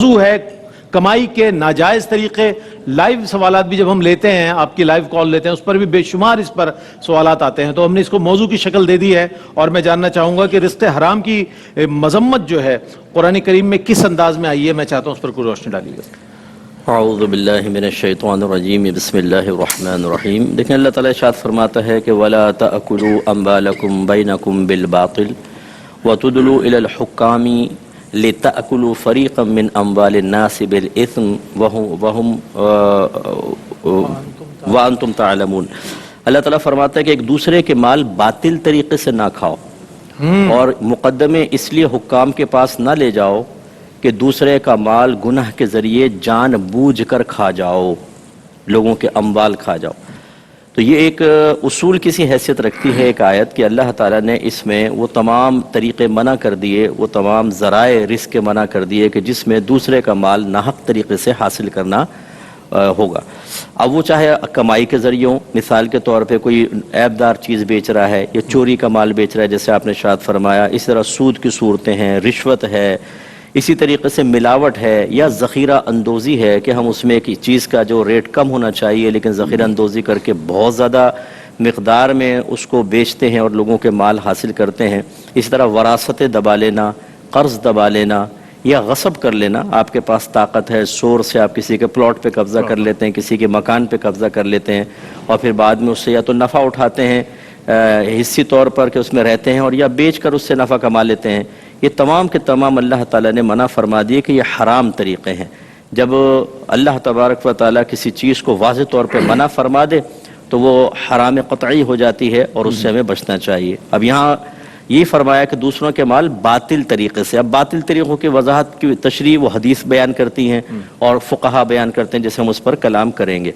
موضوع ہے کمائی کے ناجائز طریقے۔ لائیو سوالات بھی جب ہم لیتے ہیں، آپ کی لائیو کال لیتے ہیں، اس پر بھی بے شمار اس پر سوالات آتے ہیں، تو ہم نے اس کو موضوع کی شکل دے دی ہے اور میں جاننا چاہوں گا کہ رزق حرام کی مذمت جو ہے قرآن کریم میں کس انداز میں آئی ہے۔ میں چاہتا ہوں اس پر کوئی روشنی ڈالیے گا۔ اعوذ باللہ من الشیطان الرجیم، بسم اللہ الرحمن الرحیم۔ دیکھیں اللہ تعالیٰ ارشاد فرماتا ہے کہ وَلَا تَأْكُلُوا أَمْوَالَكُمْ بَيْنَكُمْ بِالْبَاطِلِ وَتُدْلُوا إِلَى الْحُكَّامِ لِتَأْكُلُوا فَرِيقًا مِّنْ أَمْوَالِ النَّاسِ بِالْإِثْمِ وَأَنْتُمْ تَعْلَمُونَ۔ اللہ تعالیٰ فرماتا ہے کہ ایک دوسرے کے مال باطل طریقے سے نہ کھاؤ اور مقدمے اس لیے حکام کے پاس نہ لے جاؤ کہ دوسرے کا مال گناہ کے ذریعے جان بوجھ کر کھا جاؤ، لوگوں کے اموال کھا جاؤ۔ تو یہ ایک اصول کسی حیثیت رکھتی ہے ایک آیت کہ اللہ تعالیٰ نے اس میں وہ تمام طریقے منع کر دیے، وہ تمام ذرائع رزق کے منع کر دیے کہ جس میں دوسرے کا مال ناحق طریقے سے حاصل کرنا ہوگا۔ اب وہ چاہے کمائی کے ذریعے ہوں، مثال کے طور پہ کوئی عیب دار چیز بیچ رہا ہے یا چوری کا مال بیچ رہا ہے جیسے آپ نے ارشاد فرمایا، اس طرح سود کی صورتیں ہیں، رشوت ہے، اسی طریقے سے ملاوٹ ہے یا ذخیرہ اندوزی ہے کہ ہم اس میں ایک چیز کا جو ریٹ کم ہونا چاہیے لیکن ذخیرہ اندوزی کر کے بہت زیادہ مقدار میں اس کو بیچتے ہیں اور لوگوں کے مال حاصل کرتے ہیں۔ اس طرح وراثت دبا لینا، قرض دبا لینا یا غصب کر لینا، آپ کے پاس طاقت ہے، زور سے آپ کسی کے پلاٹ پہ قبضہ کر لیتے ہیں، کسی کے مکان پہ قبضہ کر لیتے ہیں اور پھر بعد میں اس سے یا تو نفع اٹھاتے ہیں حصی طور پر کہ اس میں رہتے ہیں اور یا بیچ کر اس سے نفع کما لیتے ہیں۔ یہ تمام کے تمام اللہ تعالیٰ نے منع فرما دیے کہ یہ حرام طریقے ہیں۔ جب اللہ تبارک و تعالیٰ کسی چیز کو واضح طور پہ منع فرما دے تو وہ حرام قطعی ہو جاتی ہے اور اس سے ہمیں بچنا چاہیے۔ اب یہاں یہ فرمایا کہ دوسروں کے مال باطل طریقے سے، اب باطل طریقوں کی وضاحت کی تشریح وہ حدیث بیان کرتی ہیں اور فقہا بیان کرتے ہیں، جیسے ہم اس پر کلام کریں گے۔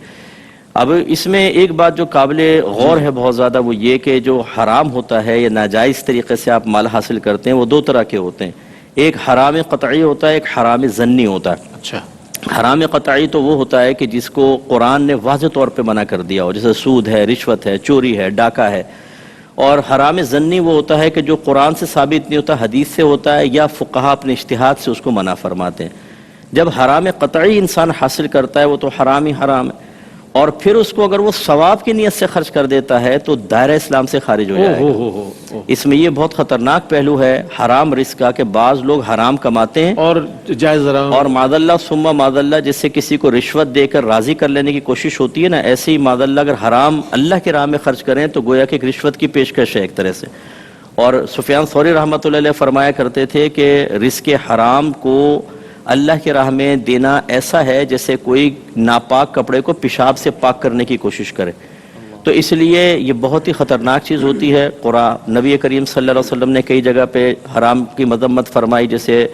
اب اس میں ایک بات جو قابل غور ہے بہت زیادہ، وہ یہ کہ جو حرام ہوتا ہے یا ناجائز طریقے سے آپ مال حاصل کرتے ہیں وہ دو طرح کے ہوتے ہیں، ایک حرام قطعی ہوتا ہے، ایک حرام ظنی ہوتا ہے۔ اچھا، حرام قطعی تو وہ ہوتا ہے کہ جس کو قرآن نے واضح طور پہ منع کر دیا ہو، جیسے سود ہے، رشوت ہے، چوری ہے، ڈاکہ ہے۔ اور حرام ظنی وہ ہوتا ہے کہ جو قرآن سے ثابت نہیں ہوتا، حدیث سے ہوتا ہے یا فقہا اپنے اجتہاد سے اس کو منع فرماتے ہیں۔ جب حرام قطعی انسان حاصل کرتا ہے وہ تو حرام ہی حرام ہے، اور پھر اس کو اگر وہ ثواب کی نیت سے خرچ کر دیتا ہے تو دائرہ اسلام سے خارج ہو جائے گا۔ اس میں یہ بہت خطرناک پہلو ہے حرام رزق کا کہ بعض لوگ حرام کماتے ہیں اور جائز ذرائع اور معاذ اللہ ثم معاذ اللہ جس سے کسی کو رشوت دے کر راضی کر لینے کی کوشش ہوتی ہے نا، ایسے ہی معاذ اللہ اگر حرام اللہ کے راہ میں خرچ کریں تو گویا کہ ایک رشوت کی پیشکش ہے ایک طرح سے۔ اور سفیان ثوری رحمۃ اللہ علیہ فرمایا کرتے تھے کہ رزق حرام کو اللہ کی راہ میں دینا ایسا ہے جیسے کوئی ناپاک کپڑے کو پیشاب سے پاک کرنے کی کوشش کرے۔ تو اس لیے یہ بہت ہی خطرناک چیز ہوتی ہے۔ قرآن نبی کریم صلی اللہ علیہ وسلم نے کئی جگہ پہ حرام کی مذمت فرمائی، جیسے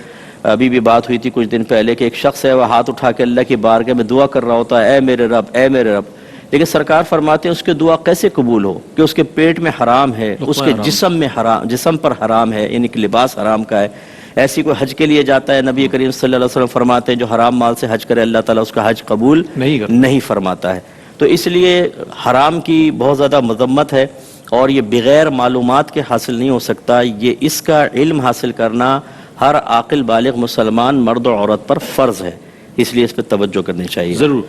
ابھی بھی بات ہوئی تھی کچھ دن پہلے کہ ایک شخص ہے وہ ہاتھ اٹھا کے اللہ کی بارگاہ میں دعا کر رہا ہوتا ہے، اے میرے رب، اے میرے رب، لیکن سرکار فرماتے ہیں اس کی دعا کیسے قبول ہو کہ اس کے پیٹ میں حرام ہے، اس کے جسم میں حرام، جسم پر حرام ہے، یعنی کہ لباس حرام کا ہے۔ ایسی کوئی حج کے لیے جاتا ہے، نبی کریم صلی اللہ علیہ وسلم فرماتے ہیں جو حرام مال سے حج کرے اللہ تعالیٰ اس کا حج قبول نہیں فرماتا ہے۔ تو اس لیے حرام کی بہت زیادہ مذمت ہے اور یہ بغیر معلومات کے حاصل نہیں ہو سکتا، یہ اس کا علم حاصل کرنا ہر عاقل بالغ مسلمان مرد و عورت پر فرض ہے، اس لیے اس پہ توجہ کرنی چاہیے۔ ضرور۔